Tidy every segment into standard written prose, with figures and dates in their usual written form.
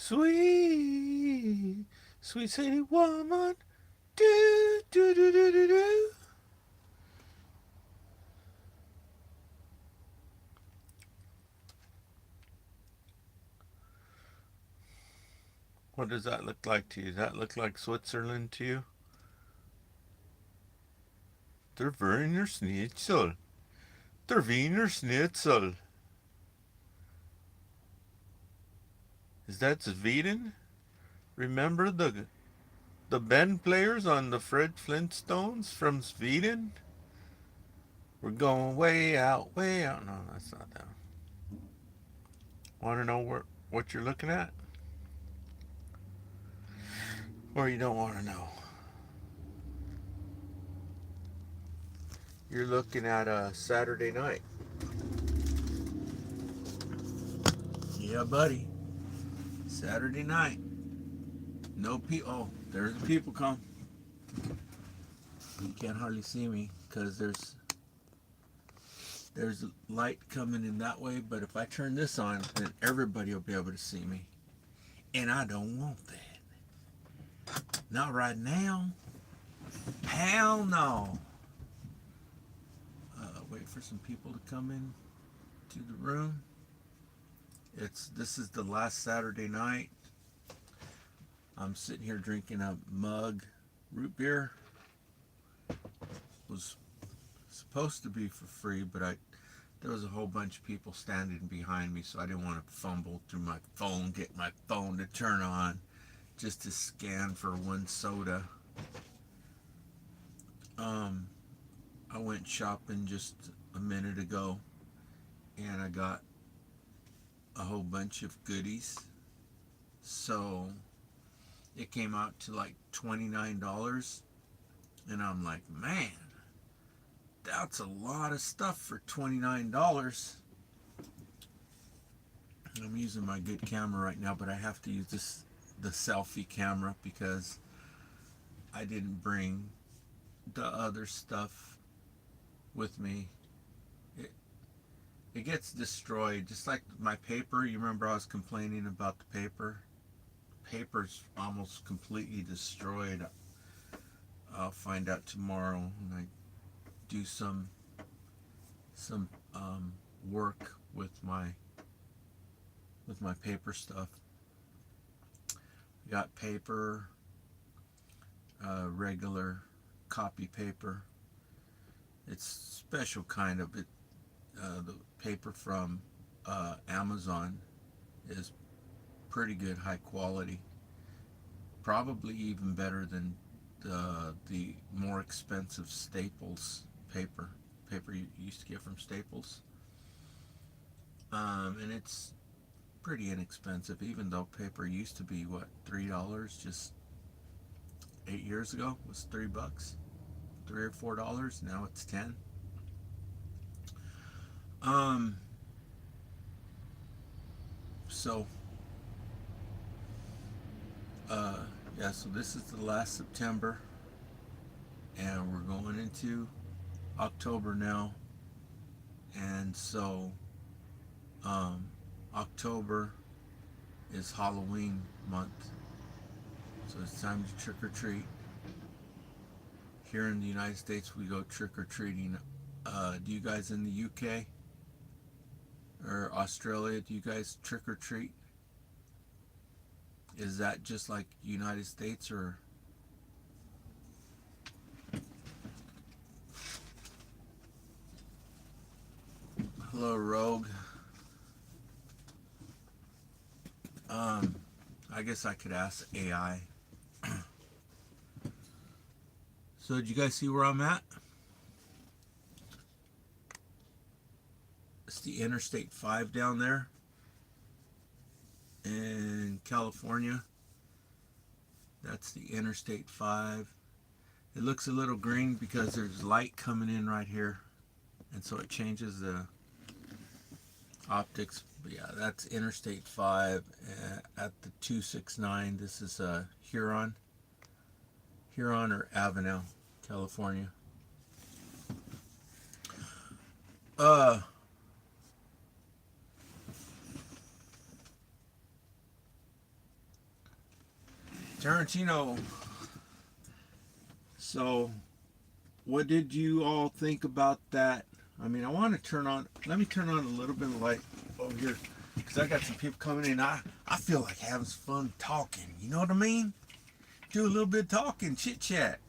Sweet, sweet city woman. Do, do, do, do, do, do. What does that look like to you? Does that look like Switzerland to you? Der Wiener Schnitzel. Der Wiener Schnitzel. Is that Sweden? Remember the band players on the Fred Flintstones from Sweden? We're going way out, way out. No, that's not that. Want to know what you're looking at? Or you don't want to know? You're looking at a Saturday night. Yeah, buddy. Saturday night. No people. Oh, there's the people come. You can't hardly see me because there's light coming in that way. But if I turn this on, then everybody will be able to see me, and I don't want that. Not right now. Hell no. Wait for some people to come in to the room. This is the last Saturday night. I'm sitting here drinking a mug root beer. It was supposed to be for free, but there was a whole bunch of people standing behind me, so I didn't want to fumble through my phone, get my phone to turn on just to scan for one soda. I went shopping just a minute ago, and I got a whole bunch of goodies. So it came out to like $29, and I'm like, man, that's a lot of stuff for $29. I'm using my good camera right now, but I have to use the selfie camera because I didn't bring the other stuff with me. It gets destroyed, just like my paper. You remember I was complaining about the paper? Paper's almost completely destroyed. I'll find out tomorrow when I do some work with my paper stuff. Got paper, regular copy paper. It's special kind of it. The paper from Amazon is pretty good, high quality. Probably even better than the more expensive Staples paper you used to get from Staples. And it's pretty inexpensive, even though paper used to be what, $3 just 8 years ago was $3, $3 or $4. Now it's 10. Um, so uh, yeah, so this is the last September, and we're going into October now, and so um, October is Halloween month, so it's time to trick or treat. Here in the United States, we go trick or treating. Do you guys in the UK or Australia, do you guys trick or treat? Is that just like United States, or hello, Rogue? I guess I could ask AI. So, did you guys see where I'm at? It's the Interstate 5 down there in California. That's the Interstate 5. It looks a little green because there's light coming in right here, and so it changes the optics. But yeah, that's Interstate 5 at the 269. This is Huron or Avenel, California. Uh, Tarantino. So, what did you all think about that? I mean, I want to turn on. Let me turn on a little bit of light over here because I got some people coming in. I feel like having some fun talking. You know what I mean? Do a little bit of talking, chit chat.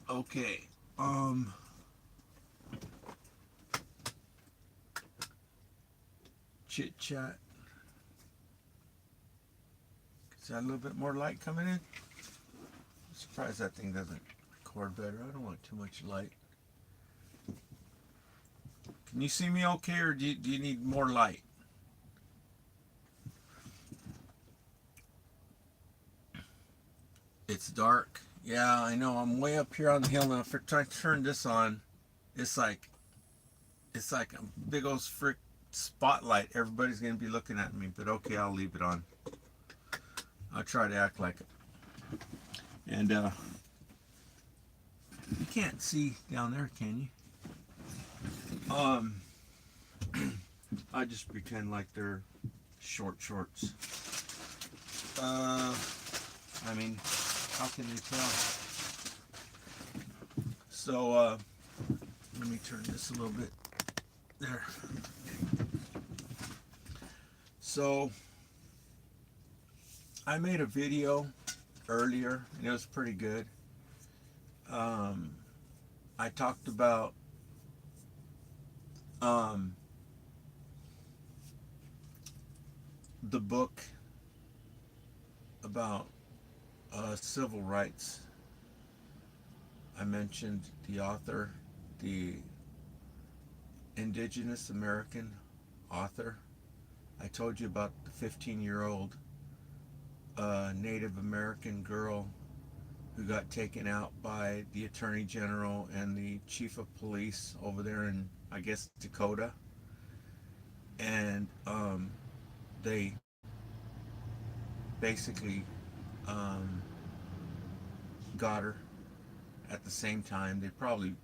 Okay. Chit chat. Is that a little bit more light coming in? I'm surprised that thing doesn't record better. I don't want too much light. Can you see me okay, or do you need more light? It's dark. Yeah, I know. I'm way up here on the hill now. If I try to turn this on, it's like a big old frick spotlight. Everybody's gonna be looking at me. But okay, I'll leave it on. I'll try to act like it. And you can't see down there, can you? I just pretend like they're shorts. I mean, how can they tell? So, let me turn this a little bit. There. So, I made a video earlier, and it was pretty good. I talked about the book about civil rights. I mentioned the author, the indigenous American author. I told you about the 15-year-old Native American girl who got taken out by the Attorney General and the Chief of Police over there in, I guess, Dakota. And they basically got her at the same time. They probably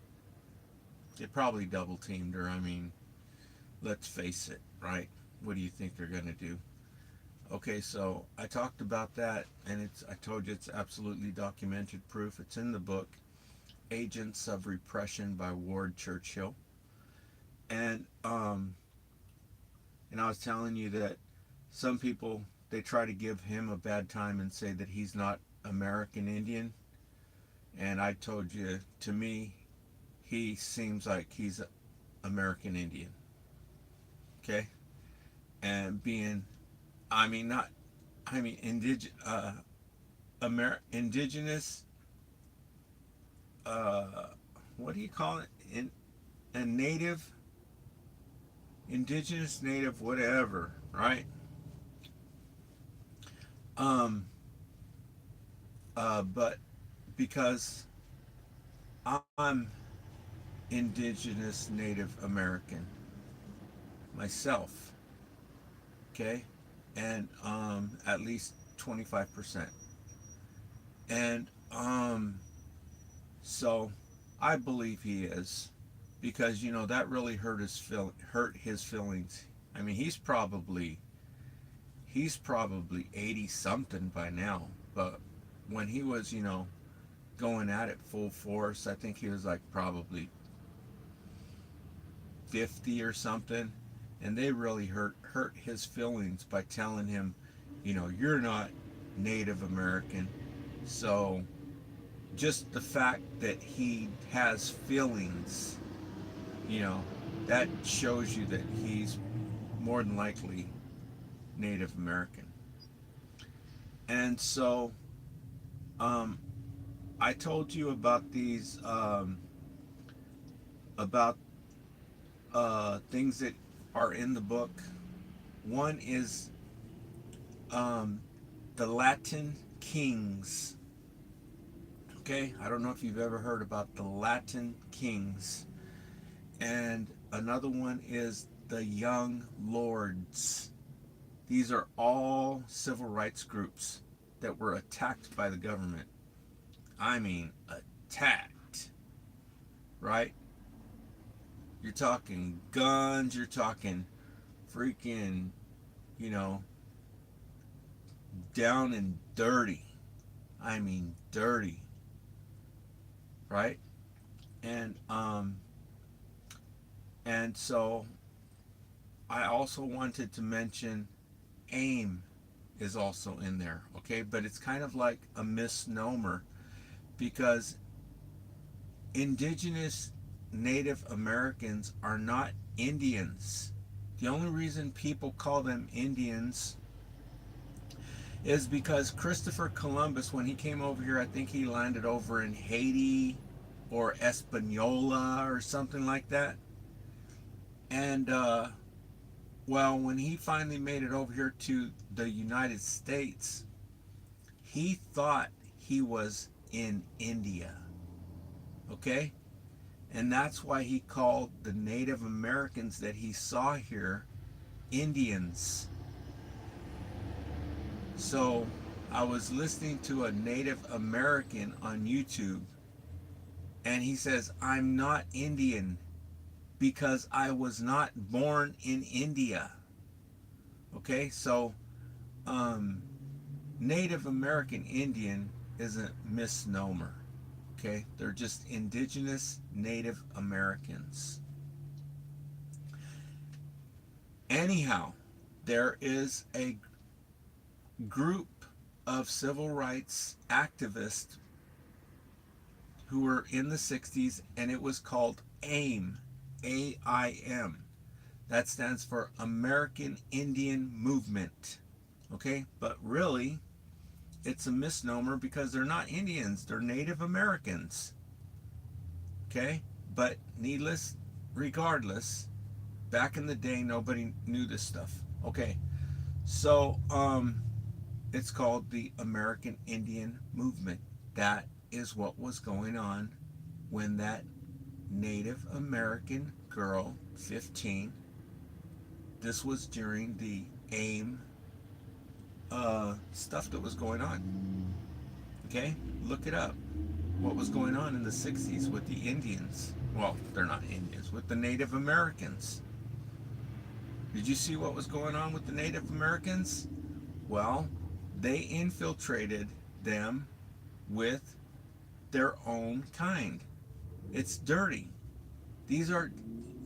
double teamed her. I mean, let's face it, right? What do you think they're gonna do? Okay, so I talked about that, and I told you it's absolutely documented proof. It's in the book, Agents of Repression by Ward Churchill. And I was telling you that some people, they try to give him a bad time and say that he's not American Indian. And I told you, to me, he seems like he's American Indian. Okay? And being, I mean, not, I mean, indigenous, what do you call it? A native, indigenous, native, whatever, right? But because I'm indigenous Native American myself, okay, and at least 25%, and so I believe he is, because that really hurt his feelings. I mean, he's probably 80 something by now, but when he was going at it full force, I think he was like probably 50 or something, and they really hurt his feelings by telling him, you're not Native American. So just the fact that he has feelings, that shows you that he's more than likely Native American. And so I told you about these about things that are in the book. One is the Latin kings. Okay, I don't know if you've ever heard about the Latin kings. And another one is the Young Lords. These are all civil rights groups that were attacked by the government. I mean, attacked, right? You're talking guns, you're talking freaking, you know, down and dirty. I mean dirty, right? And and so I also wanted to mention AIM is also in there, okay? But it's kind of like a misnomer because indigenous Native Americans are not Indians. The only reason people call them Indians is because Christopher Columbus, when he came over here, I think he landed over in Haiti or Hispaniola or something like that. And well, when he finally made it over here to the United States, he thought he was in India. Okay? And that's why he called the Native Americans that he saw here Indians. So I was listening to a Native American on YouTube, and he says, I'm not Indian because I was not born in India. Okay, so um, Native American Indian is a misnomer. Okay, they're just indigenous Native Americans. Anyhow, there is a group of civil rights activists who were in the 60s, and it was called AIM, AIM. That stands for American Indian Movement. Okay, but really, it's a misnomer because they're not Indians, they're Native Americans. Okay, but needless, regardless, back in the day, nobody knew this stuff. Okay, so it's called the American Indian Movement. That is what was going on when that Native American girl, 15, this was during the AIM stuff that was going on. Okay, look it up. What was going on in the 60s with the Indians? Well, they're not Indians, with the Native Americans. Did you see what was going on with the Native Americans? Well, they infiltrated them with their own kind. It's dirty. These are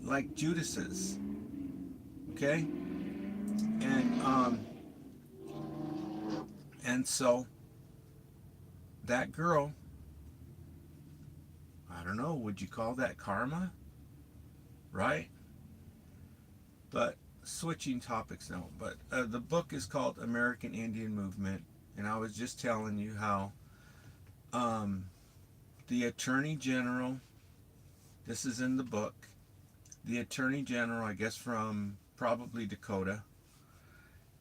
like Judases. Okay? And and so that girl, I don't know, would you call that karma? Right? But switching topics now. But the book is called American Indian Movement, and I was just telling you how um, the Attorney General, this is in the book, the Attorney General, I guess from probably Dakota,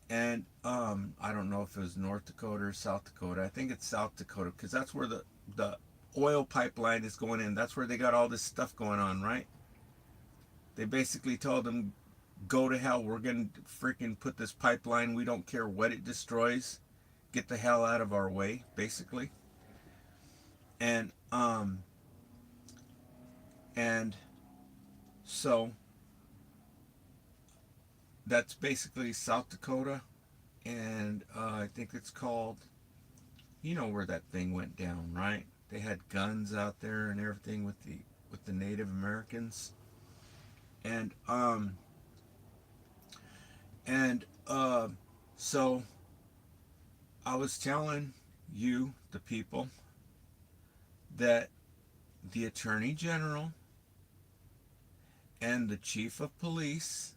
and I don't know if it was North Dakota or South Dakota. I think it's South Dakota because that's where the oil pipeline is going in. That's where they got all this stuff going on, right? They basically told them, go to hell. We're going to freaking put this pipeline. We don't care what it destroys. Get the hell out of our way, basically. And and so that's basically South Dakota, and I think it's called, you know where that thing went down, right? They had guns out there and everything with the Native Americans, and and so I was telling you, the people, that the Attorney General and the Chief of Police,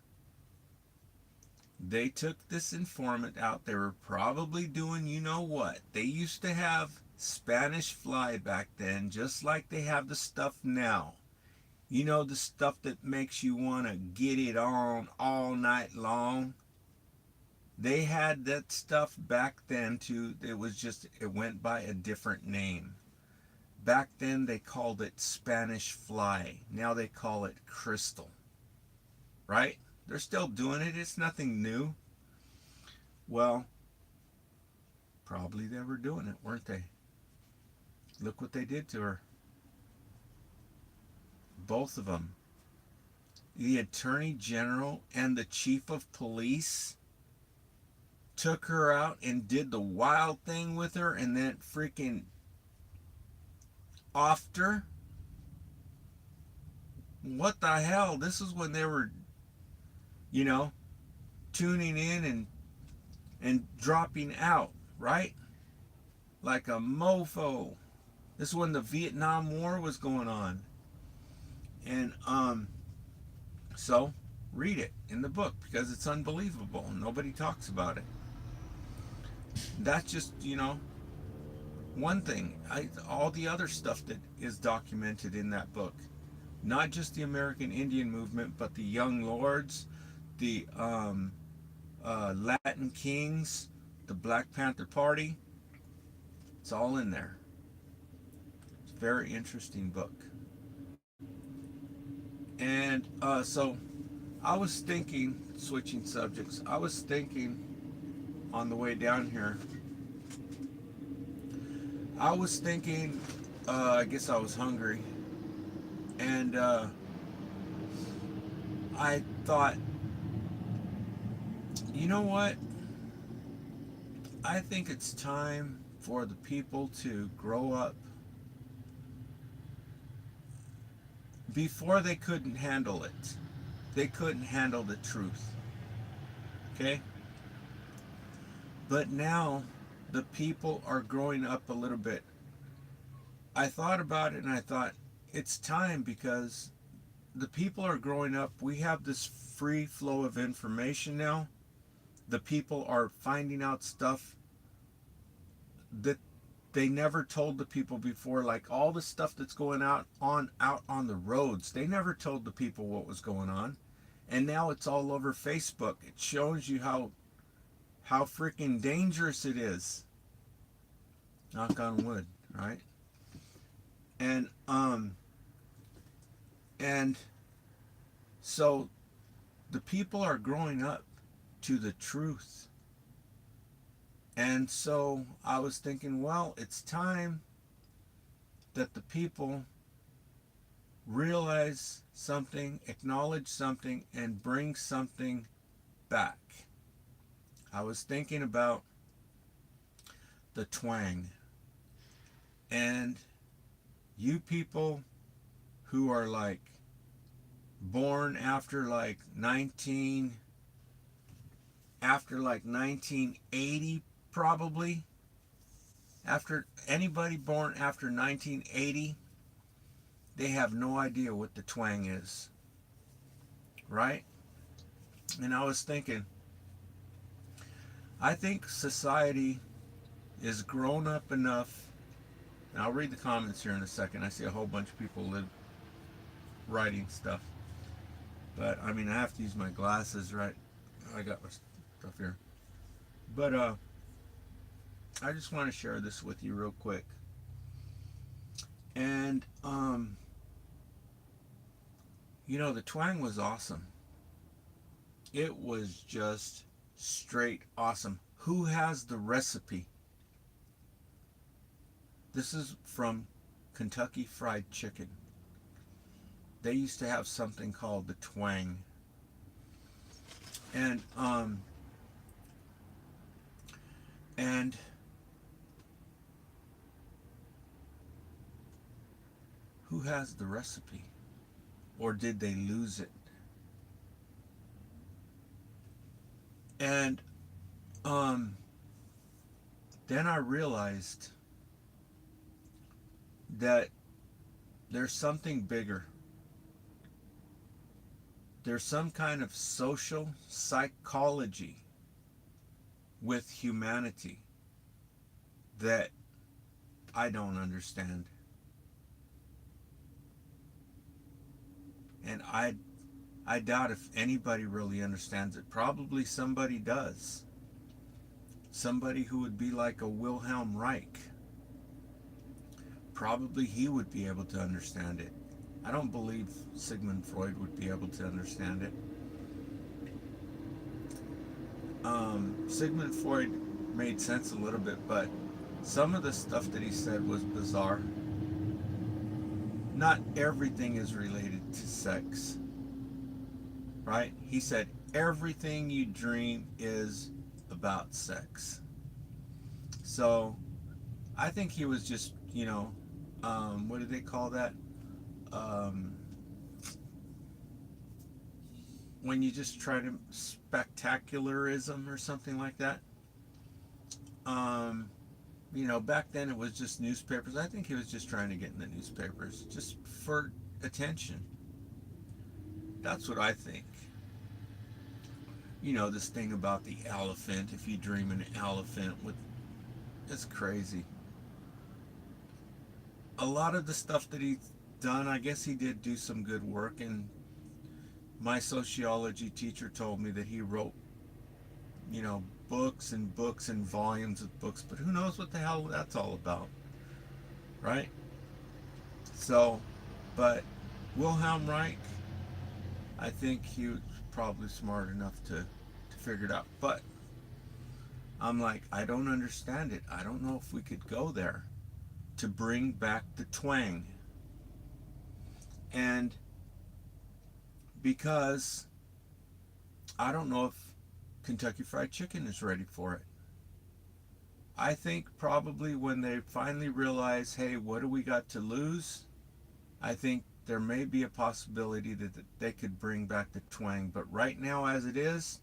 they took this informant out. They were probably doing, you know what? They used to have Spanish fly back then, just like they have the stuff now. You know, the stuff that makes you want to get it on all night long. They had that stuff back then too. It was just, it went by a different name. Back then they called it Spanish fly. Now they call it crystal. Right? They're still doing it. It's nothing new. Well, probably they were doing it, weren't they? Look what they did to her. Both of them. The Attorney General and the Chief of Police took her out and did the wild thing with her and then freaking offed her. What the hell? This is when they were, you know, tuning in and dropping out, right? Like a mofo. This is when the Vietnam War was going on. And so read it in the book because it's unbelievable. Nobody talks about it. That's just, one thing. All the other stuff that is documented in that book. Not just the American Indian movement, but the Young Lords, the Latin Kings, the Black Panther Party. It's all in there. It's a very interesting book. And so I was thinking, switching subjects, I was thinking on the way down here, I was thinking, I guess I was hungry, and I thought, you know what? I think it's time for the people to grow up. Before they couldn't handle it. They couldn't handle the truth. Okay? But now the people are growing up a little bit. I thought about it and I thought it's time because the people are growing up. We have this free flow of information now. The people are finding out stuff that they never told the people before, like all the stuff that's going out on the roads. They never told the people what was going on. And now it's all over Facebook. It shows you how freaking dangerous it is. Knock on wood, right? And so the people are growing up to the truth. And so I was thinking, well, it's time that the people realize something, acknowledge something, and bring something back. I was thinking about the twang. And you people who are like born after like 1980, probably, after anybody born after 1980, they have no idea what the twang is, right? And I was thinking, I think society is grown up enough, and I'll read the comments here in a second. I see a whole bunch of people writing stuff, but I mean, I have to use my glasses, right? I got my stuff here, but I just want to share this with you real quick. And the twang was awesome. It was just straight awesome. Who has the recipe? This is from Kentucky Fried Chicken. They used to have something called the twang. And who has the recipe? Or did they lose it? And then I realized that there's something bigger. There's some kind of social psychology with humanity that I don't understand. And I doubt if anybody really understands it. Probably somebody does. Somebody who would be like a Wilhelm Reich. Probably he would be able to understand it. I don't believe Sigmund Freud would be able to understand it. Sigmund Freud made sense a little bit, but some of the stuff that he said was bizarre. Not everything is related to sex, right? He said everything you dream is a about sex. So I think he was just, what do they call that? Um, when you just try to spectacularism or something like that. Um, back then it was just newspapers. I think he was just trying to get in the newspapers just for attention. That's what I think. This thing about the elephant, if you dream an elephant with, it's crazy. A lot of the stuff that he's done, I guess he did do some good work, and my sociology teacher told me that he wrote, books and books and volumes of books, but who knows what the hell that's all about, right? So, but Wilhelm Reich, I think he was probably smart enough to figure it out. But I'm like, I don't understand it. I don't know if we could go there to bring back the twang. And because I don't know if Kentucky Fried Chicken is ready for it. I think probably when they finally realize, hey, what do we got to lose? I think there may be a possibility that they could bring back the twang. But right now, as it is,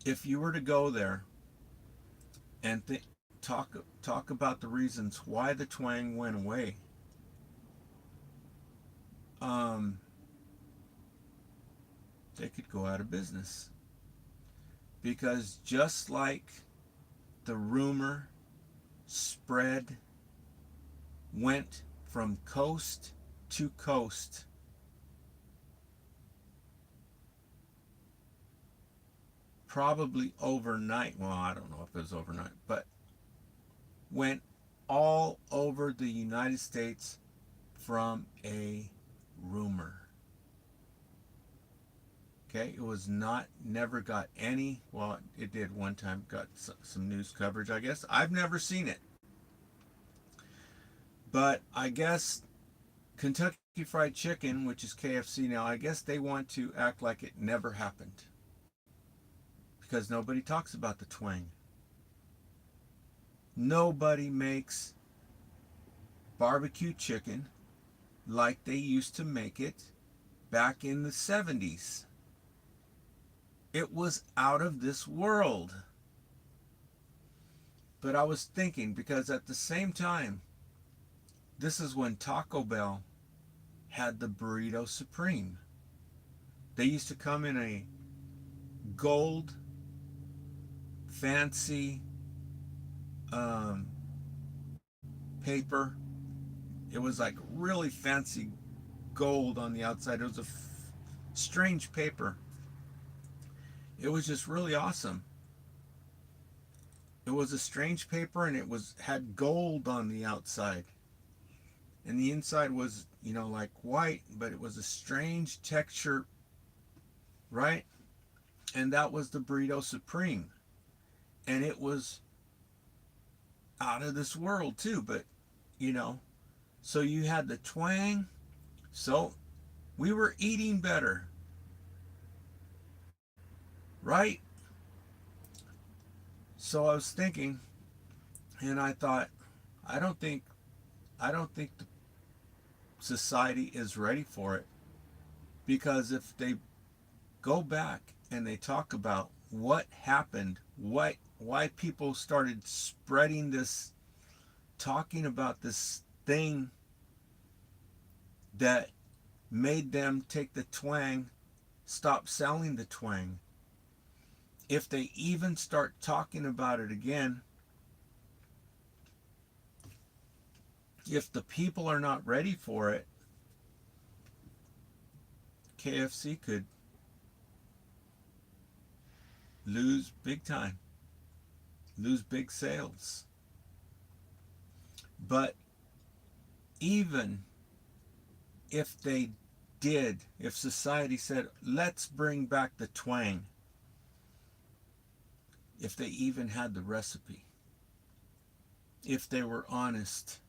if you were to go there and talk about the reasons why the twang went away, they could go out of business. Because just like the rumor spread, went from coast to coast, probably overnight. Well, I don't know if it was overnight, but went all over the United States from a rumor. Okay, it was not, never got any, well, it did one time, got some news coverage, I guess. I've never seen it. But I guess Kentucky Fried Chicken, which is KFC now, I guess they want to act like it never happened. Because nobody talks about the twang. Nobody makes barbecue chicken like they used to make it back in the 70s. It was out of this world. But I was thinking, because at the same time, this is when Taco Bell had the Burrito Supreme. They used to come in a gold, fancy paper. It was like really fancy gold on the outside. It was a strange paper. It was just really awesome. It was a strange paper, and it had gold on the outside. And the inside was, like white, but it was a strange texture, right? And that was the Burrito Supreme. And it was out of this world too, but, so you had the twang. So we were eating better, right? So I was thinking, and I thought, I don't think the society is ready for it, because if they go back and they talk about what happened, why people started spreading this, talking about this thing that made them take the twang, stop selling the twang. If they even start talking about it again, if the people are not ready for it, KFC could lose big time, lose big sales. But even if they did, if society said, let's bring back the twang, if they even had the recipe, if they were honest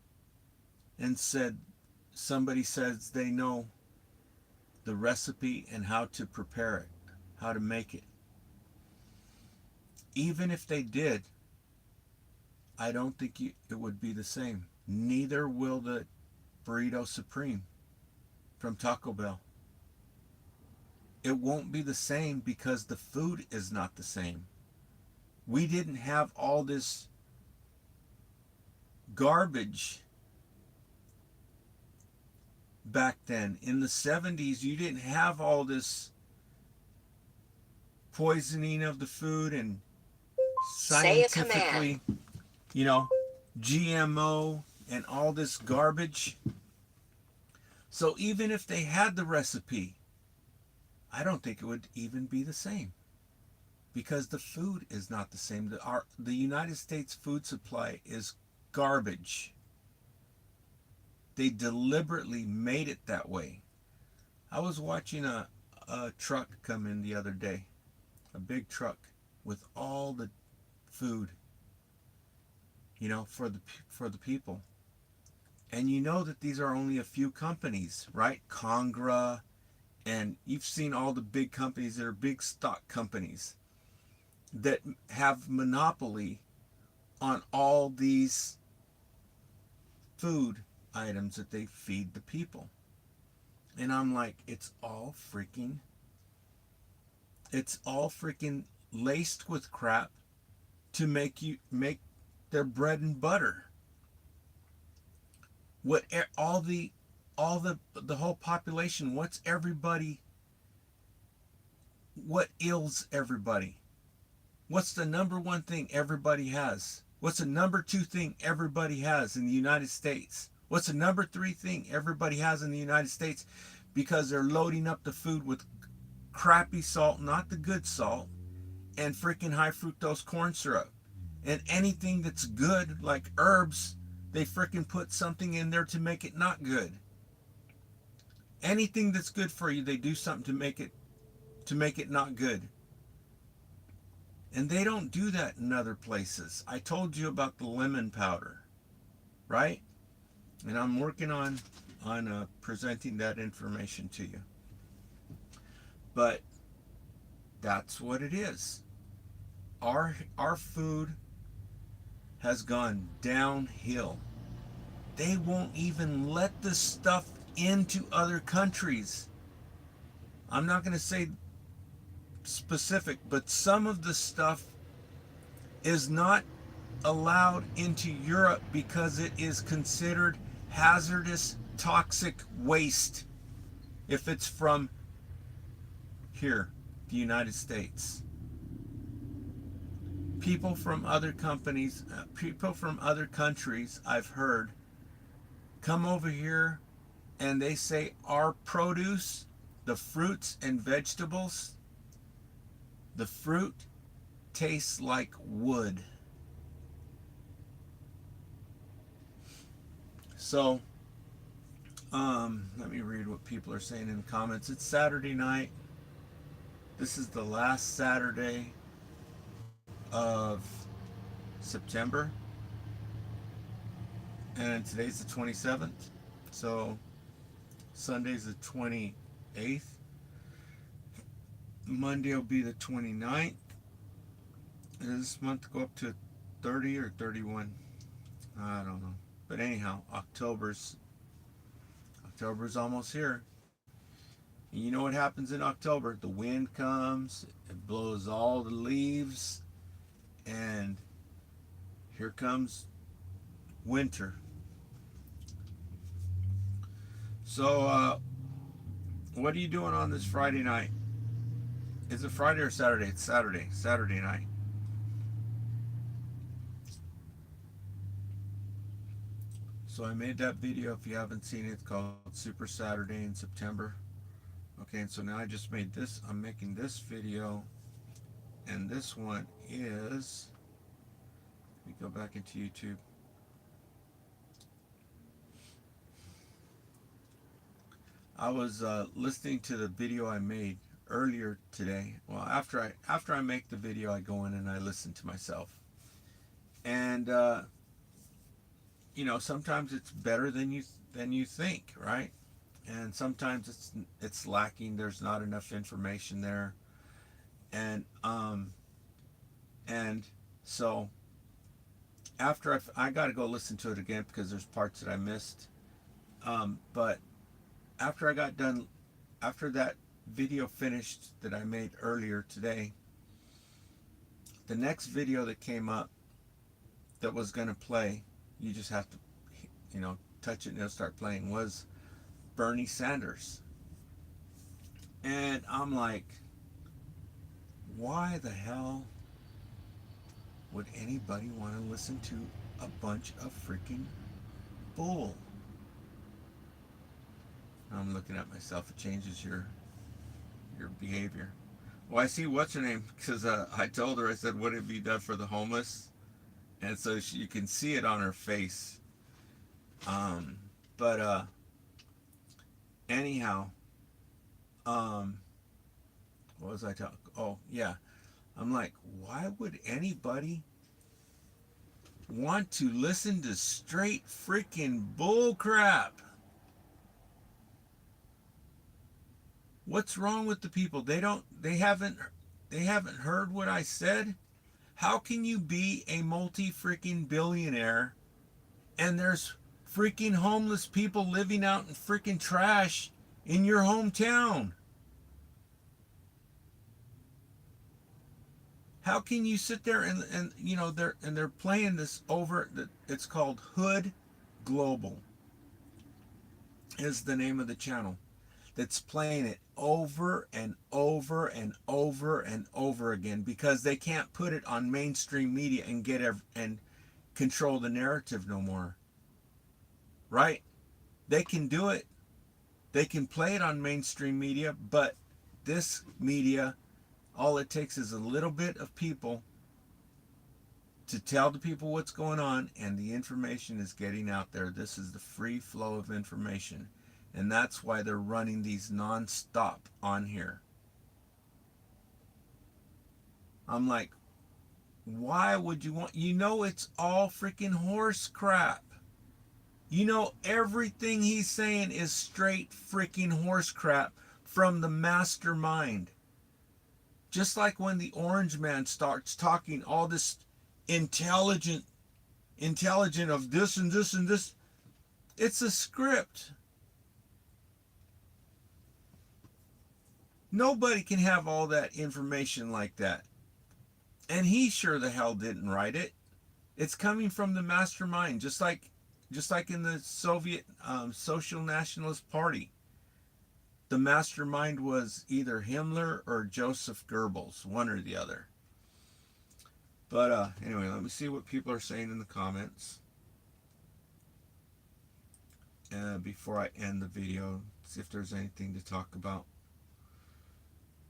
and said, somebody says they know the recipe and how to prepare it, how to make it, even if they did, I don't think it would be the same. Neither will the Burrito Supreme from Taco Bell. It won't be the same because the food is not the same. We didn't have all this garbage back then. In the 70s, you didn't have all this poisoning of the food and scientifically, you know, GMO and all this garbage. So even if they had the recipe, I don't think it would even be the same because the food is not the same. The United States food supply is garbage. They deliberately made it that way. I was watching a truck come in the other day, a big truck with all the food, you know, for the people. And you know that these are only a few companies, right? Congra, and you've seen all the big companies that are big stock companies that have monopoly on all these food items that they feed the people. And I'm like, it's all freaking laced with crap to make their bread and butter. What the whole population, what ails everybody? What's the number one thing everybody has? What's the number two thing everybody has in the United States? What's the number three thing everybody has in the United States? Because they're loading up the food with crappy salt, not the good salt, and freaking high fructose corn syrup. And anything that's good, like herbs, they freaking put something in there to make it not good. Anything that's good for you, they do something to make it not good. And they don't do that in other places. I told you about the lemon powder, right? And I'm working on presenting that information to you. But that's what it is. Our food has gone downhill. They won't even let this stuff into other countries. I'm not going to say specific, but some of the stuff is not allowed into Europe because it is considered hazardous, toxic waste if it's from here, the United States. People from other countries, I've heard, come over here and they say our produce, the fruits and vegetables, the fruit tastes like wood. So, let me read what people are saying in the comments. It's Saturday night. This is the last Saturday of September. And today's the 27th. So, Sunday's the 28th. Monday will be the 29th. Does this month go up to 30 or 31? I don't know. But anyhow, October's almost here. And you know what happens in October? The wind comes, it blows all the leaves, and here comes winter. So, what are you doing on this Friday night? Is it Friday or Saturday? It's Saturday. Saturday night. So I made that video, if you haven't seen it, it's called Super Saturday in September. Okay, and so now I just made this, I'm making this video, and this one is, let me go back into YouTube. I was listening to the video I made earlier today. Well, after I make the video, I go in and I listen to myself. And you know, sometimes it's better than you think, right? And sometimes it's lacking. There's not enough information there. And And so after I got to go listen to it again because there's parts that I missed. But after I got done, after that video finished that I made earlier today, the next video that came up that was going to play, you just have to, touch it and it'll start playing, was Bernie Sanders. And I'm like, why the hell would anybody want to listen to a bunch of freaking bull? I'm looking at myself. It changes your behavior. Well, I see what's her name because I told her, I said, "What have you done for the homeless?" And so you can see it on her face. But anyhow, what was I talking? Oh yeah, I'm like, why would anybody want to listen to straight freaking bull crap? What's wrong with the people? They haven't heard what I said. How can you be a multi freaking billionaire and there's freaking homeless people living out in freaking trash in your hometown? How can you sit there and they're playing this over? It's called Hood Global is the name of the channel that's playing it over and over and over and over again because they can't put it on mainstream media and and control the narrative no more. Right? They can do it. They can play it on mainstream media, but this media, all it takes is a little bit of people to tell the people what's going on, and the information is getting out there. This is the free flow of information. And that's why they're running these non-stop on here. I'm like, why would you want, it's all freaking horse crap. Everything he's saying is straight freaking horse crap from the mastermind. Just like when the orange man starts talking all this intelligent of this and this and this, it's a script. Nobody can have all that information like that. And he sure the hell didn't write it. It's coming from the mastermind, just like in the Soviet Social Nationalist Party. The mastermind was either Himmler or Joseph Goebbels, one or the other. But anyway, let me see what people are saying in the comments before I end the video. See if there's anything to talk about.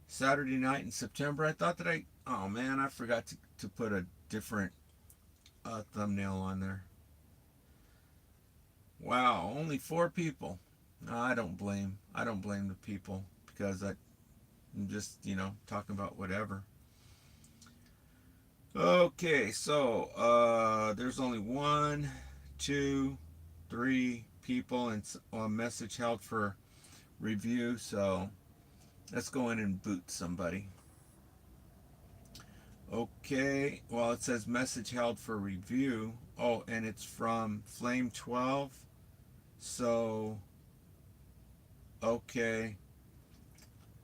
Saturday night in September. I thought that I forgot to put a different thumbnail on there. Wow, only 4 people. No, I don't blame the people because I'm just, talking about whatever. Okay, so there's only 1, 2, 3 people and a message held for review, so let's go in and boot somebody. Okay, well, it says message held for review. Oh, and it's from Flame 12. So, okay.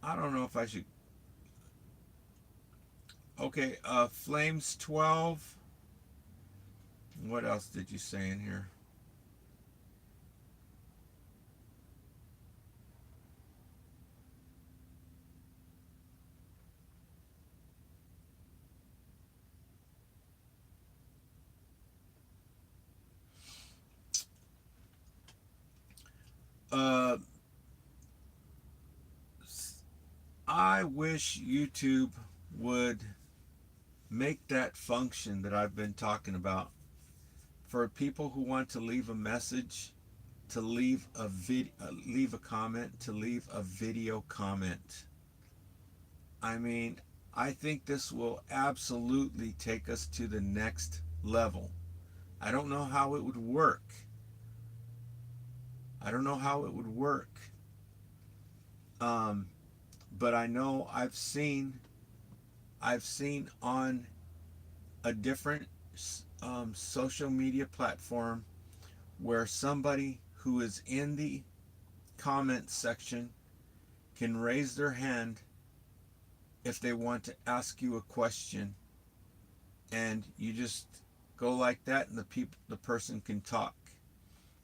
I don't know if I should. Okay, Flames 12. What else did you say in here? I wish YouTube would make that function that I've been talking about for people who want to leave a message, to leave a comment, to leave a video comment. I mean, I think this will absolutely take us to the next level. I don't know how it would work. But I know I've seen on a different social media platform where somebody who is in the comments section can raise their hand if they want to ask you a question, and you just go like that and the person can talk.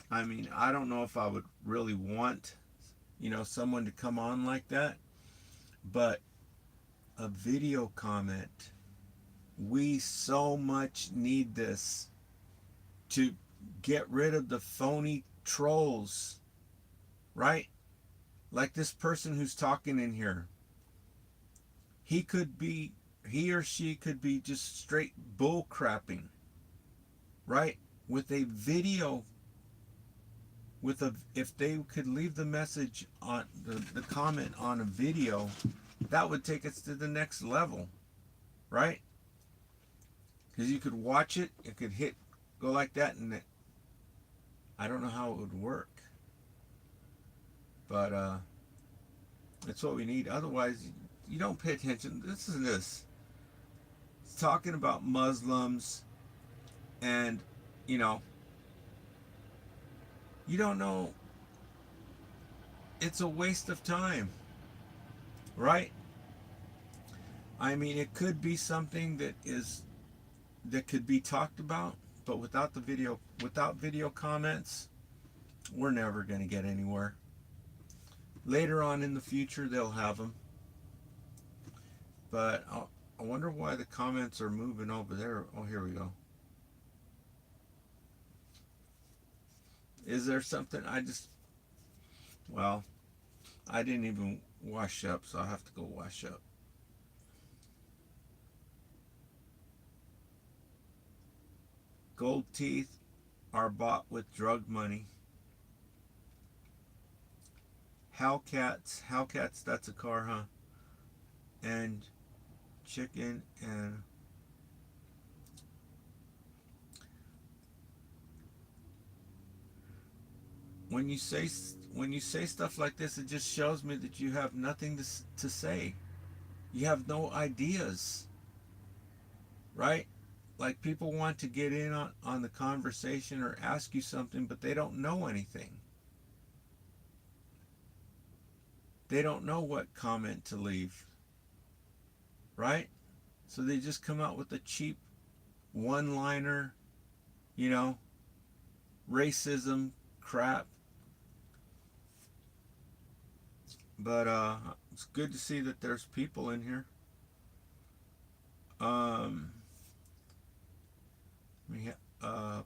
I mean, I don't know if I would really want, someone to come on like that, but a video comment, we so much need this to get rid of the phony trolls, right? Like this person who's talking in here. He could be, he or she could be just straight bull crapping, right? With a video, if they could leave the message on the comment on a video, that would take us to the next level, right? Because you could watch it, it could go like that, and I don't know how it would work, but that's what we need. Otherwise, you don't pay attention. This. It's talking about Muslims, and you know, you don't know. It's a waste of time, right? I mean, it could be something that could be talked about, but without video comments, we're never going to get anywhere. Later on in the future, they'll have them, but I wonder why the comments are moving over there. Oh, here we go. Is there something well, I didn't even wash up, so I'll have to go wash up. Gold teeth are bought with drug money. Hellcats, that's a car, huh? And chicken and when you say stuff like this, it just shows me that you have nothing to say. You have no ideas, right? Like people want to get in on the conversation or ask you something, but they don't know anything. They don't know what comment to leave, right? So they just come out with a cheap one-liner, racism crap. But it's good to see that there's people in here.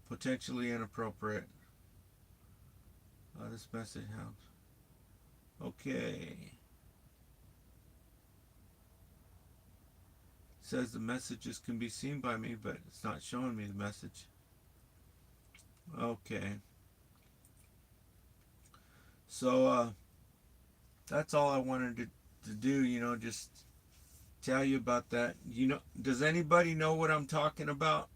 Potentially inappropriate. This message helps. Okay. It says the messages can be seen by me, but it's not showing me the message. Okay. So that's all I wanted to do, just tell you about that. Does anybody know what I'm talking about?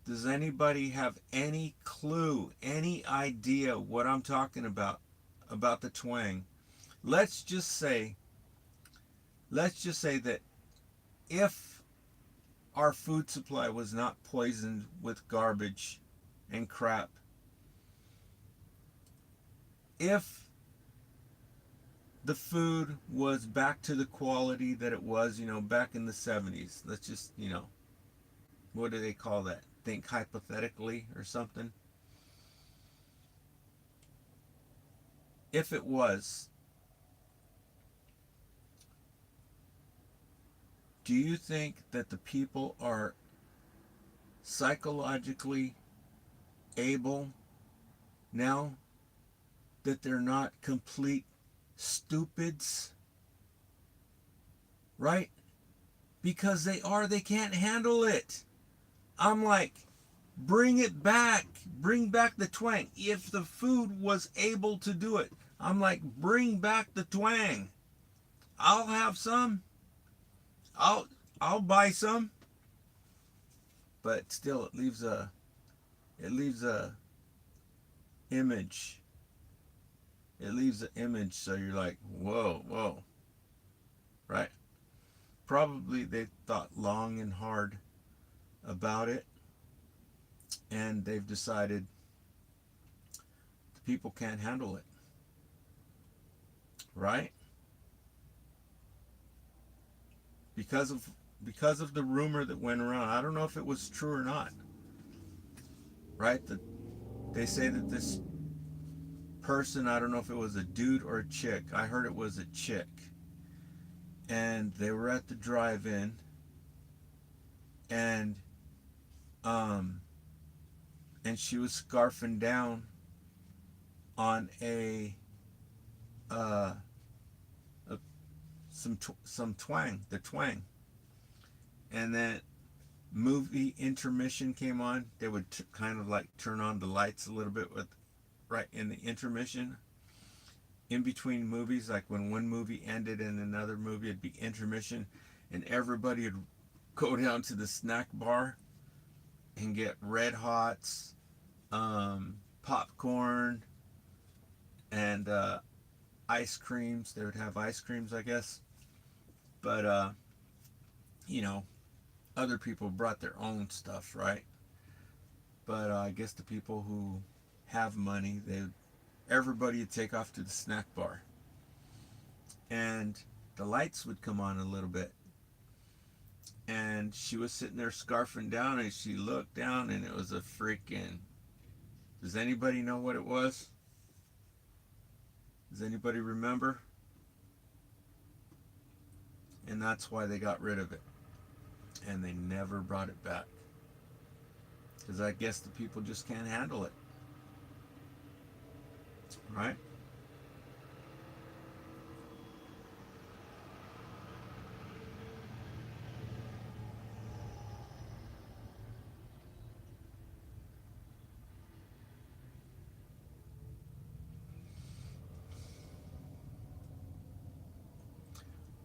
Does anybody have any clue, any idea what I'm talking about the twang? Let's just say that if our food supply was not poisoned with garbage and crap, if the food was back to the quality that it was, back in the 70s, let's just, what do they call that? Think hypothetically or something. If it was, do you think that the people are psychologically able now that they're not complete stupids? Right? Because they can't handle it. I'm like, bring it back. Bring back the twang. If the food was able to do it, I'm like, bring back the twang. I'll have some. I'll buy some. But still, it leaves a image. It leaves an image, so you're like, whoa, right? probably they thought long and hard about it, and they've decided the people can't handle it, right? Because of the rumor that went around. I don't know if it was true or not, right? That they say that this person, I don't know if it was a dude or a chick. I heard it was a chick. And they were at the drive-in, and um and she was scarfing down on uh a some twang, the twang. And then movie intermission came on. They would kind of like turn on the lights a little bit with right in the intermission, in between movies, like when one movie ended and another movie, it'd be intermission, and everybody would go down to the snack bar and get Red Hots, popcorn, and ice creams. They would have ice creams, I guess. But you know, other people brought their own stuff, right? But I guess the people who have money, everybody would take off to the snack bar, and the lights would come on a little bit, and she was sitting there scarfing down, and she looked down, and it was a freaking, does anybody know what it was? Does anybody remember? And that's why they got rid of it, and they never brought it back, because I guess the people just can't handle it, right?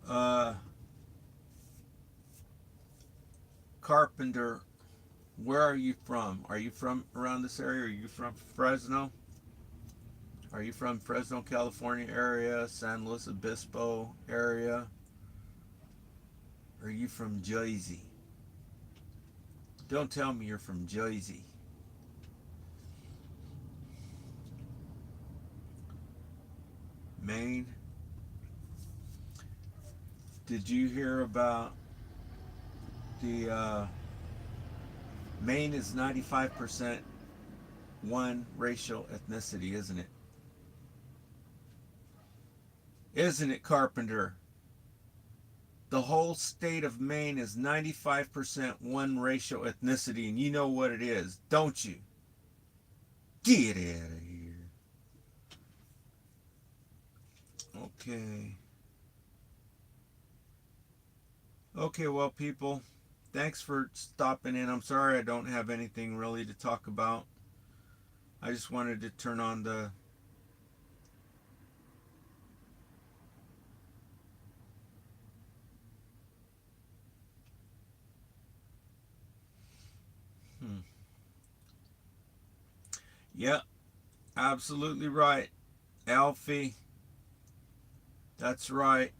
uh Carpenter, where are you from? Are you from around this area? Are you from Fresno? Are you from Fresno, California area, San Luis Obispo area? Or are you from Jersey? Don't tell me you're from Jersey. Maine? Did you hear about the Maine is 95% one racial ethnicity, isn't it? Isn't it, Carpenter? The whole state of Maine is 95% one racial ethnicity, and you know what it is, don't you? Get out of here. Okay. Okay, well, people, thanks for stopping in. I'm sorry I don't have anything really to talk about. I just wanted to turn on the Yep, absolutely right. Alfie, that's right.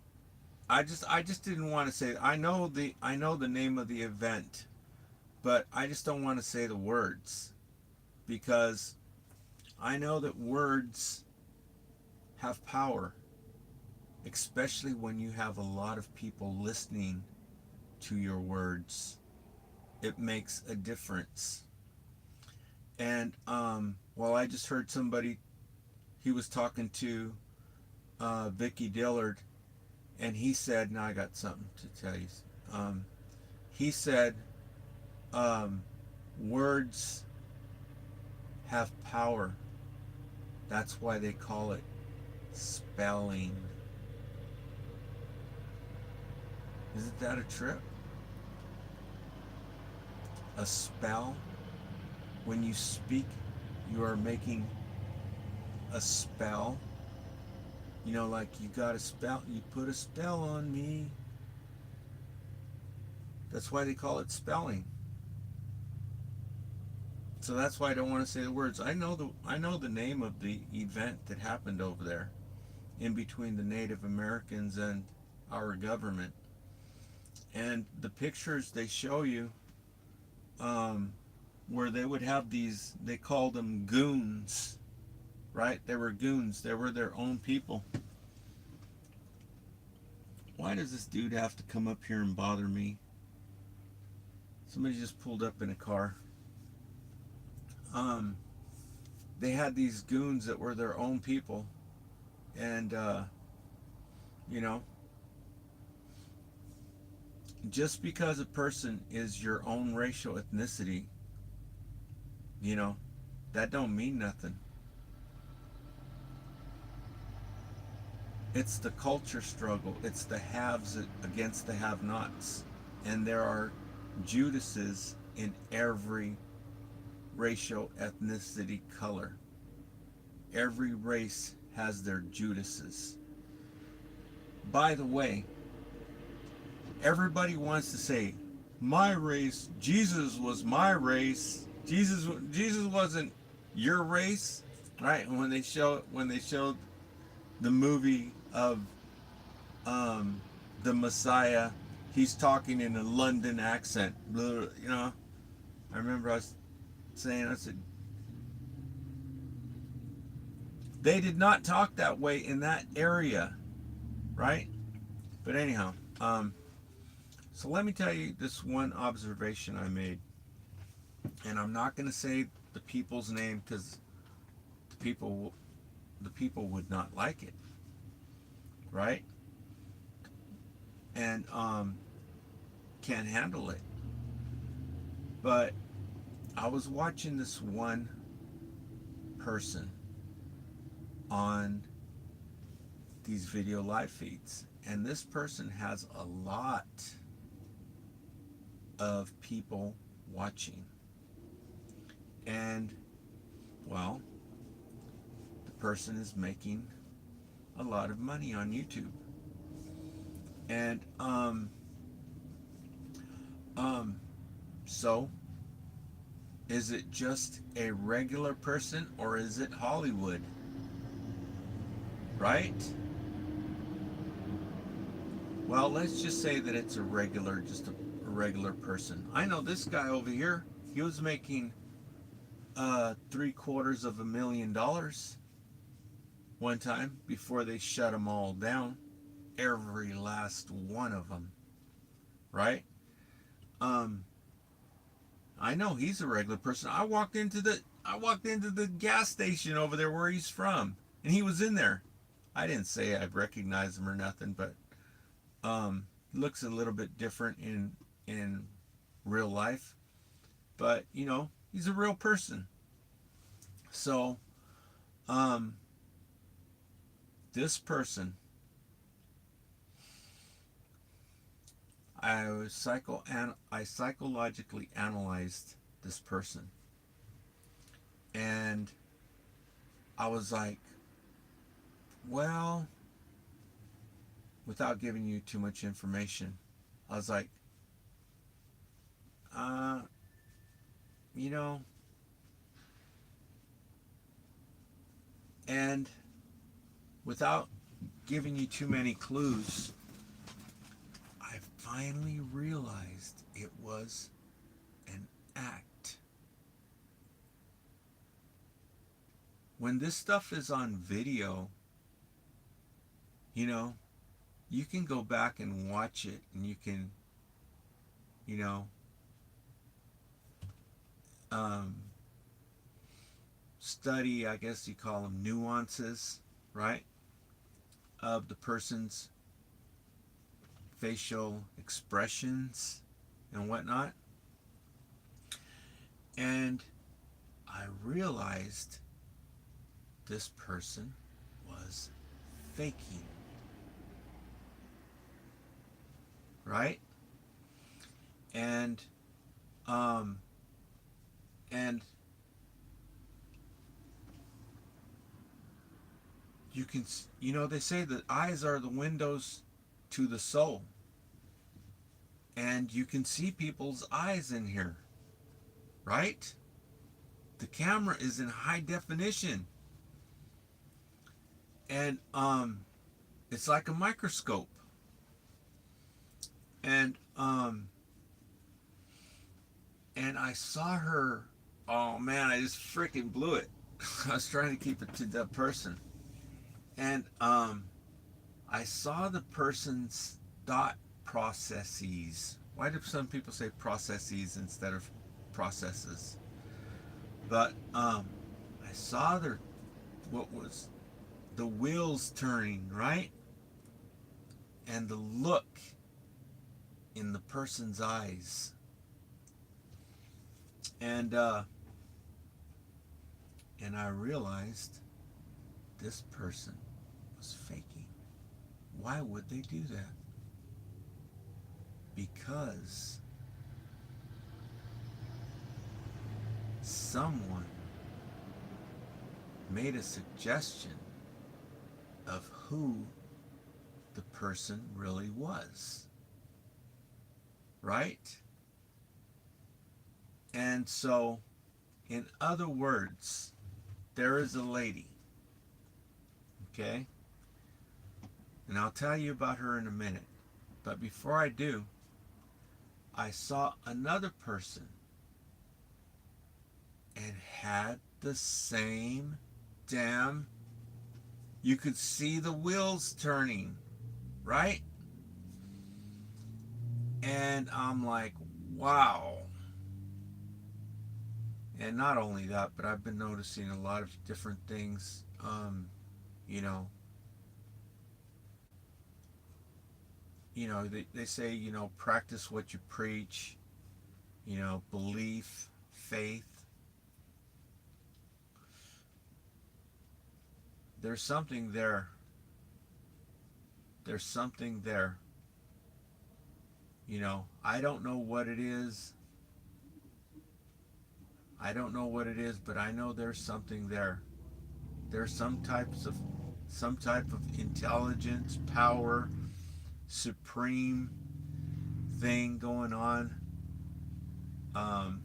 I just didn't want to say, I know the name of the event, but I just don't want to say the words, because I know that words have power, especially when you have a lot of people listening to your words. It makes a difference. And well, I just heard somebody, he was talking to Vicky Dillard, and he said, now I got something to tell you. He said, words have power. That's why they call it spelling. Isn't that a trip? A spell? When you speak, you are making a spell. You know, like you got a spell, you put a spell on me. That's why they call it spelling. So that's why I don't want to say the words. I know the name of the event that happened over there, in between the Native Americans and our government. And the pictures they show you, um, where they would have these, they called them goons, right? They were goons. They were their own people. Why does this dude have to come up here and bother me? Somebody just pulled up in a car. Um, they had these goons that were their own people, and you know, just because a person is your own racial ethnicity, you know, that don't mean nothing. It's the culture struggle. It's the haves against the have-nots, and there are Judases in every racial ethnicity color. Every race has their Judases. By the way, everybody wants to say, my race, Jesus was my race. Jesus wasn't your race, right? And when they showed the movie of the Messiah, he's talking in a London accent. You know, I remember I said, they did not talk that way in that area, right? But anyhow, so let me tell you this one observation I made, and I'm not going to say the people's name because the people would not like it, right? And can't handle it. But I was watching this one person on these video live feeds, and this person has a lot of people watching, and well, the person is making a lot of money on YouTube. And so is it just a regular person, or is it Hollywood? Right? Well, let's just say that it's just a regular person. I know this guy over here, he was making $750,000 one time before they shut them all down. Every last one of them. Right? I know he's a regular person. I walked into the gas station over there where he's from, and he was in there. I didn't say I'd recognize him or nothing, but looks a little bit different in real life. But you know, he's a real person. So this person, I psychologically analyzed this person, and I was like, well, without giving you too much information, I was like, you know, and without giving you too many clues, I finally realized it was an act. When this stuff is on video, you know, you can go back and watch it, and you can, you know, study, I guess you call them nuances, right, of the person's facial expressions and whatnot. And I realized this person was faking, right? And you can, you know, they say that eyes are the windows to the soul, and you can see people's eyes in here, right? The camera is in high definition, and it's like a microscope. And Um, and I saw her. Oh man, I just freaking blew it. I was trying to keep it to the person, and I saw the person's thought processes. Why do some people say processes instead of processes? But I saw their what was the wheels turning, right, and the look in the person's eyes, and and I realized this person was faking. Why would they do that? Because someone made a suggestion of who the person really was, right? And so, in other words, there is a lady, okay? And I'll tell you about her in a minute. But before I do, I saw another person and had the same damn, you could see the wheels turning, right? And I'm like, wow. And not only that, but I've been noticing a lot of different things. You know, they say, practice what you preach. Belief, faith. There's something there. There's something there. I don't know what it is. I don't know what it is, but I know there's something there. There's some type of intelligence, power, supreme thing going on. Um,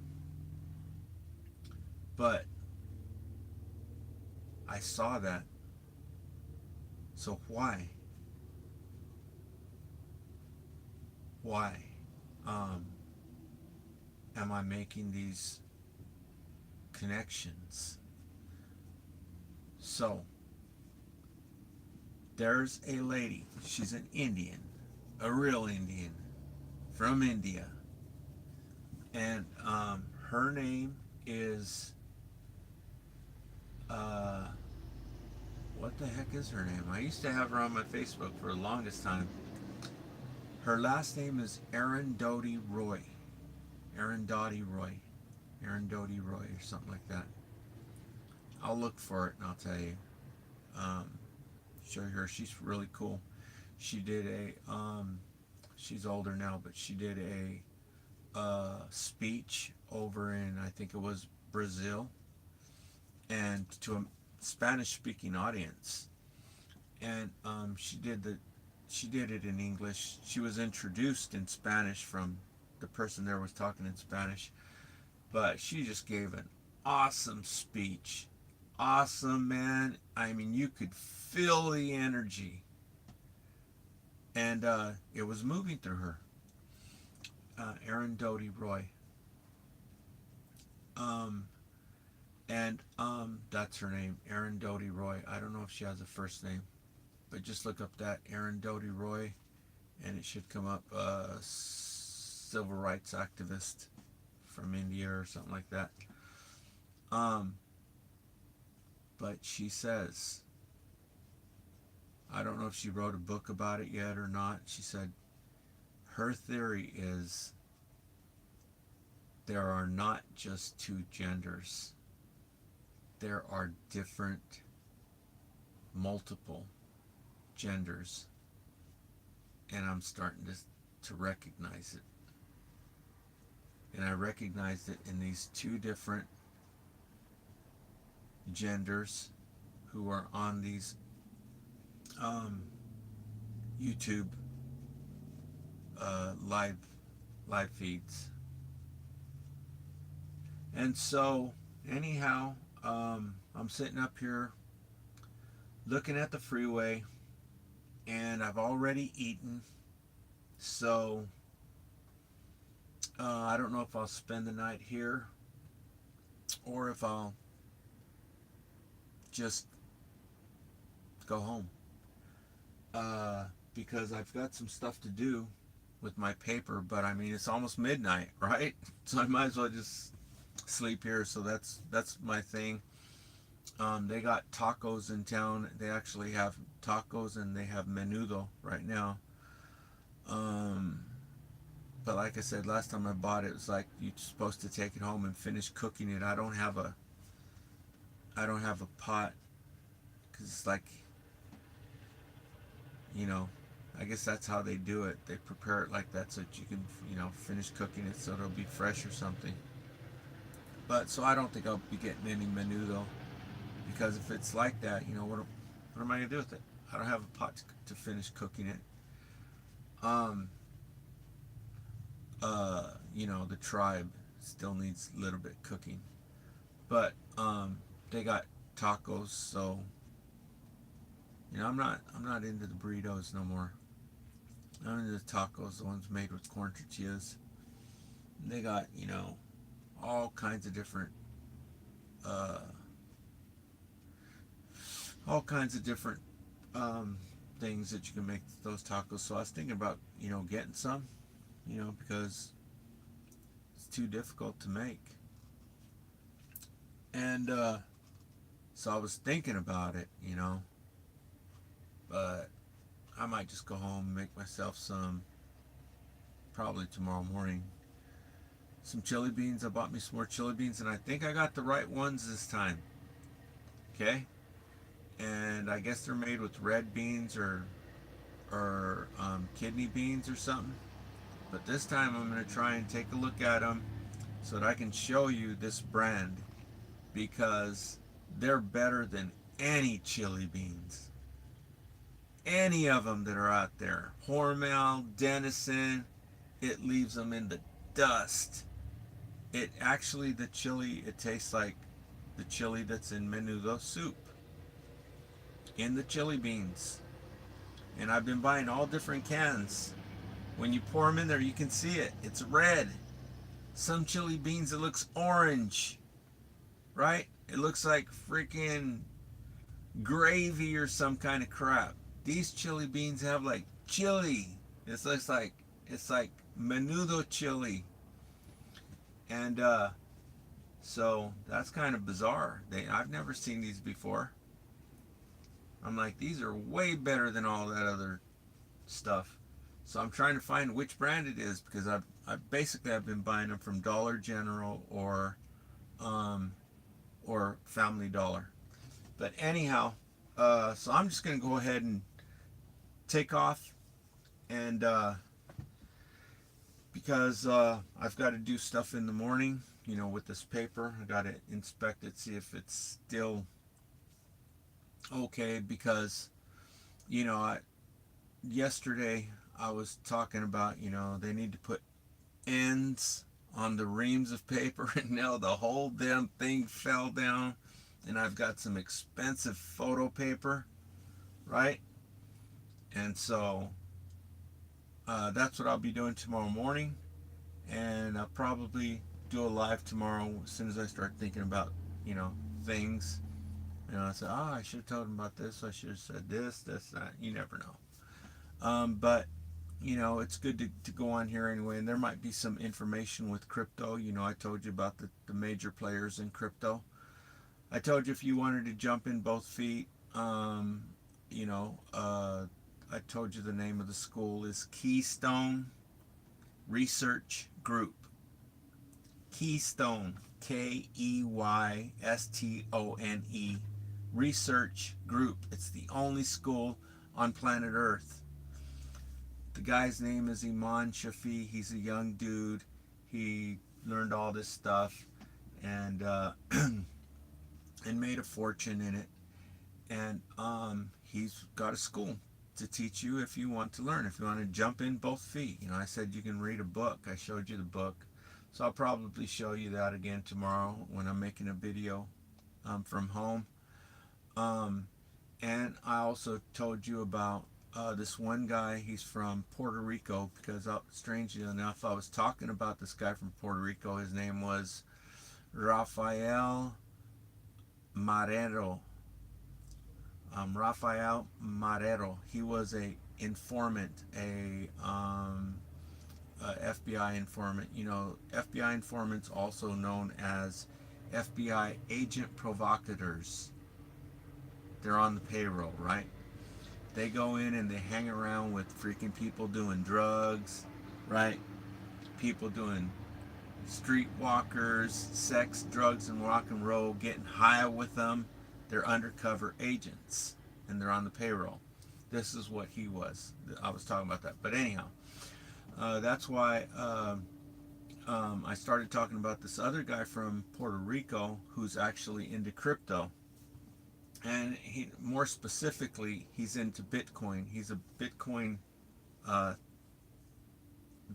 but I saw that. So why? Why um, am I making these connections? So there's a lady. She's an Indian, a real Indian from India, and her name is uh, what the heck is her name? I used to have her on my Facebook for the longest time. Her last name is Arundhati Roy. Arundhati Roy. Arundhati Roy or something like that. I'll look for it and I'll tell you. Um, Show you her. She's really cool. She did she's older now, but she did a speech over in, I think it was Brazil, and to a Spanish speaking audience. And she did it in English. She was introduced in Spanish from the person there was talking in Spanish, but she just gave an awesome speech. Awesome, man. I mean, you could feel the energy, and it was moving through her. Arundhati Roy. Um, and that's her name, Arundhati Roy. I don't know if she has a first name, but just look up that Arundhati Roy, and it should come up. Civil rights activist from India or something like that. Um, but she says, I don't know if she wrote a book about it yet or not. She said her theory is there are not just two genders. There are different, multiple genders. And I'm starting to recognize it. And I recognized it in these two different genders who are on these YouTube live feeds. And so, anyhow, I'm sitting up here looking at the freeway, and I've already eaten. So I don't know if I'll spend the night here or if I'll just go home. Uh, because I've got some stuff to do with my paper, but I mean it's almost midnight, right? So I might as well just sleep here. So that's my thing. They got tacos in town. They actually have tacos and they have menudo right now. Um, but like I said, last time I bought it, it was like you're supposed to take it home and finish cooking it. I don't have a pot because it's like, you know, I guess that's how they do it. They prepare it like that so that you can, finish cooking it so it'll be fresh or something. But so I don't think I'll be getting any menudo because if it's like that, what am I gonna do with it? I don't have a pot to finish cooking it. Um, the tribe still needs a little bit cooking, but they got tacos, so I'm not into the burritos no more. I'm into the tacos, the ones made with corn tortillas. They got all kinds of different uh, all kinds of different um, things that you can make those tacos. So I was thinking about getting some, because it's too difficult to make. And so I was thinking about it, but I might just go home and make myself some probably tomorrow morning. Some chili beans. I bought me some more chili beans, and I think I got the right ones this time. Okay, and I guess they're made with red beans or kidney beans or something. But this time I'm gonna try and take a look at them so that I can show you this brand because they're better than any chili beans. Any of them that are out there. Hormel, Denison, it leaves them in the dust. It actually, the chili, it tastes like the chili that's in menudo soup in the chili beans. And I've been buying all different cans. When you pour them in there, you can see it. It's red. Some chili beans, it looks orange, right? It looks like freaking gravy or some kind of crap. These chili beans have like chili. It's like menudo chili, and so that's kind of bizarre. I've never seen these before. I'm like, these are way better than all that other stuff. So I'm trying to find which brand it is because I've been buying them from Dollar General um, or Family Dollar. But anyhow, so I'm just gonna go ahead and take off and because I've got to do stuff in the morning, with this paper. I got to inspect it, see if it's still okay because you know I, yesterday I was talking about they need to put ends on the reams of paper and now the whole damn thing fell down and I've got some expensive photo paper, right? And so that's what I'll be doing tomorrow morning, and I'll probably do a live tomorrow as soon as I start thinking about you know things. I said, oh, I should have told him about this. I should have said this, this, that. You never know. But it's good to go on here anyway, and there might be some information with crypto. I told you about the major players in crypto. I told you if you wanted to jump in both feet, you know, uh, I told you the name of the school is Keystone Research Group. Keystone, Keystone, Research Group. It's the only school on planet Earth. The guy's name is Iman Shafi. He's a young dude. He learned all this stuff and and made a fortune in it. And he's got a school to teach you if you want to learn. If you want to jump in both feet, I said you can read a book. I showed you the book, so I'll probably show you that again tomorrow when I'm making a video from home. Um, and I also told you about this one guy, he's from Puerto Rico, because strangely enough, I was talking about this guy from Puerto Rico. His name was Rafael Marrero. Rafael Marrero. He was a informant, a FBI informant. You know, FBI informants, also known as FBI agent provocateurs. They're on the payroll, right? They go in and they hang around with freaking people doing drugs, right? People doing streetwalkers, sex, drugs, and rock and roll, getting high with them. They're undercover agents and they're on the payroll. This is what he was. I was talking about that. But anyhow, that's why I started talking about this other guy from Puerto Rico who's actually into crypto. And he, more specifically, he's into Bitcoin. He's a Bitcoin, uh,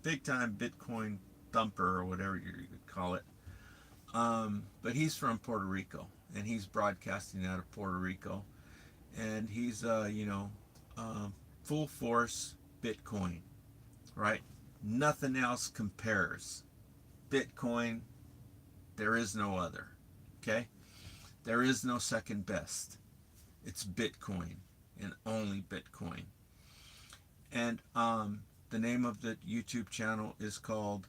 big time Bitcoin thumper, or whatever you could call it. But he's from Puerto Rico, and he's broadcasting out of Puerto Rico, and he's full force Bitcoin, right? Nothing else compares. Bitcoin, there is no other. Okay, there is no second best. It's Bitcoin and only Bitcoin. And the name of the YouTube channel is called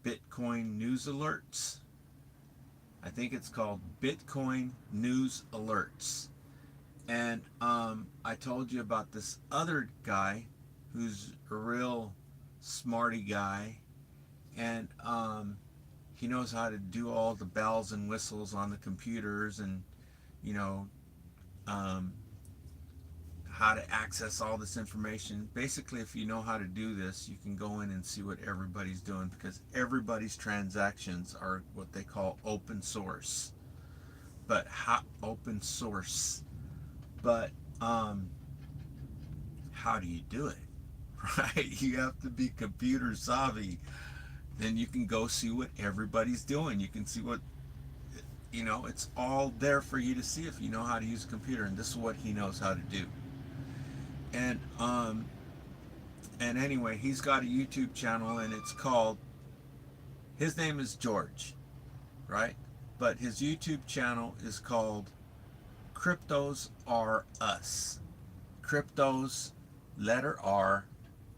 Bitcoin News Alerts. I think it's called Bitcoin News Alerts. And I told you about this other guy who's a real smarty guy, and he knows how to do all the bells and whistles on the computers, and you know how to access all this information. Basically, if you know how to do this, you can go in and see what everybody's doing, because everybody's transactions are what they call open source. But open source. But how do you do it? Right? You have to be computer savvy. Then you can go see what everybody's doing. You can see what, it's all there for you to see if you know how to use a computer. And this is what he knows how to do. And anyway, he's got a YouTube channel, and it's called, his name is George, right? But his YouTube channel is called Cryptos Are Us. Cryptos, letter R,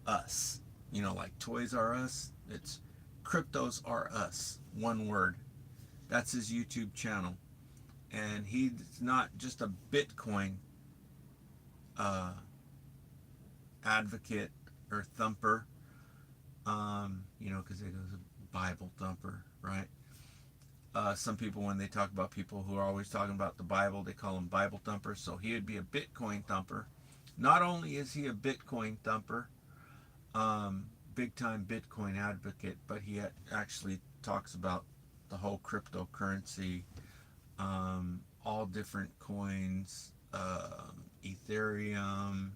us. Like Toys R Us. It's Cryptos Are Us. One word. That's his YouTube channel. And he's not just a Bitcoin advocate or thumper, because it goes a Bible thumper, right? Some people, when they talk about people who are always talking about the Bible, they call them Bible thumpers. So he would be a Bitcoin thumper. Not only is he a Bitcoin thumper, big time Bitcoin advocate, but he actually talks about the whole cryptocurrency, all different coins, Ethereum,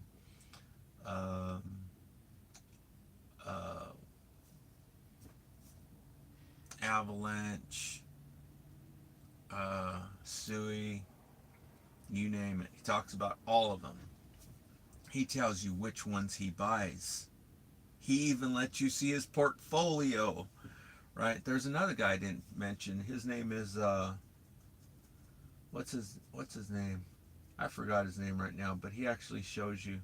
Avalanche, Sui, you name it. He talks about all of them. He tells you which ones he buys. He even lets you see his portfolio, right? There's another guy I didn't mention. His name is what's his name? I forgot his name right now, but he actually shows you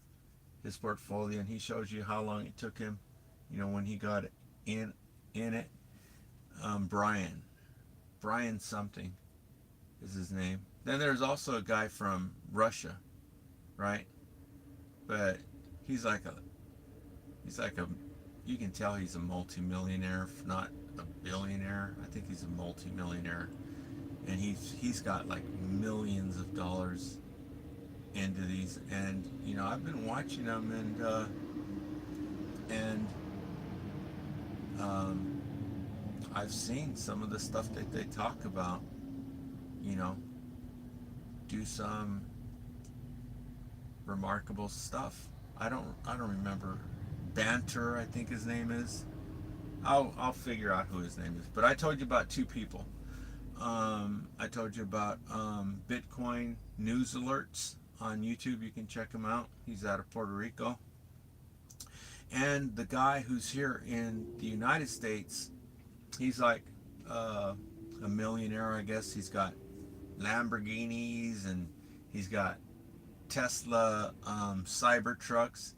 his portfolio, and he shows you how long it took him, when he got in it. Brian something is his name. Then there's also a guy from Russia, right? But he's like a, you can tell he's a multimillionaire, if not a billionaire. I think he's a multimillionaire, and he's got like millions of dollars into these. And I've been watching them, and I've seen some of the stuff that they talk about. Do some remarkable stuff. I don't remember. Banter, I think his name is. I'll figure out who his name is. But I told you about two people. I told you about Bitcoin news alerts on YouTube. You can check him out. He's out of Puerto Rico. And the guy who's here in the United States, he's like a millionaire, I guess. He's got Lamborghinis and he's got Tesla Cybertrucks.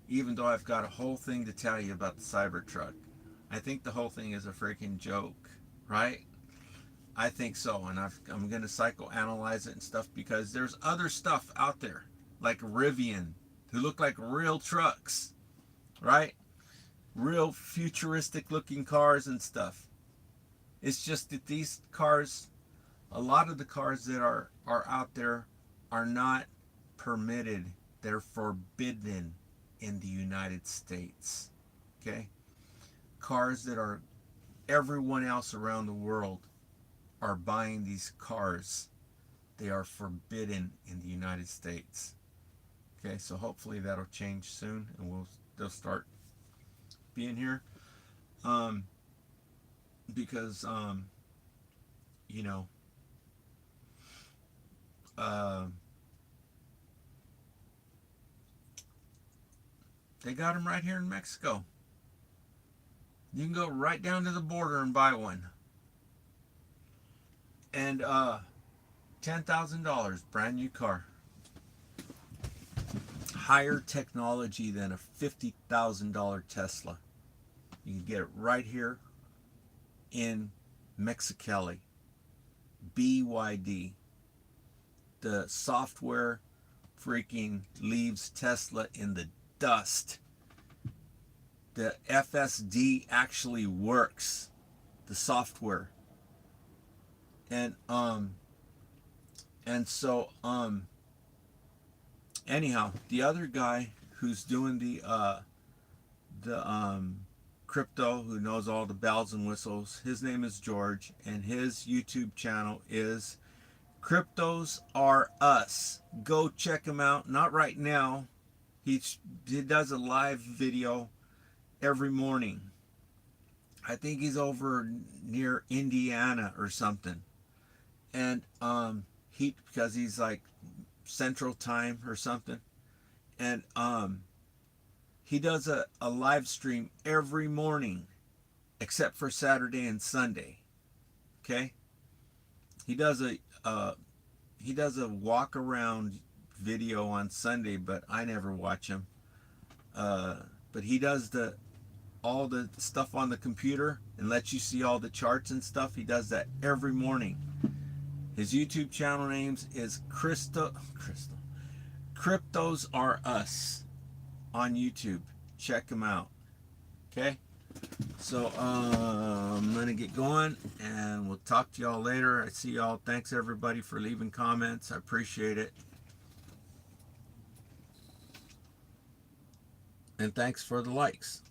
Even though I've got a whole thing to tell you about the Cybertruck, I think the whole thing is a freaking joke, right? I think so, and I'm going to psychoanalyze it and stuff because there's other stuff out there, like Rivian, who look like real trucks, right? Real futuristic looking cars and stuff. It's just that these cars, a lot of the cars that are out there are not permitted. They're forbidden in the United States. Okay? Cars that are everyone else around the world are buying these cars. They are forbidden in the United States. Okay, so hopefully that'll change soon and they'll start being here. Because you know, they got them right here in Mexico. You can go right down to the border and buy one. And $10,000, brand new car. Higher technology than a $50,000 Tesla. You can get it right here in Mexicali. BYD. The software freaking leaves Tesla in the dust. The FSD actually works. The software. And so anyhow, the other guy who's doing the crypto, who knows all the bells and whistles, his name is George, and his YouTube channel is Cryptos Are Us. Go check him out. Not right now. He does a live video every morning. I think he's over near Indiana or something. And because he's like Central Time or something. And he does a live stream every morning except for Saturday and Sunday. Okay? He does a walk around video on Sunday, but I never watch him. But he does all the stuff on the computer and lets you see all the charts and stuff. He does that every morning. His YouTube channel names is Cryptos Are Us on YouTube. Check him out. Okay? So I'm gonna get going and we'll talk to y'all later. I see y'all. Thanks everybody for leaving comments. I appreciate it. And thanks for the likes.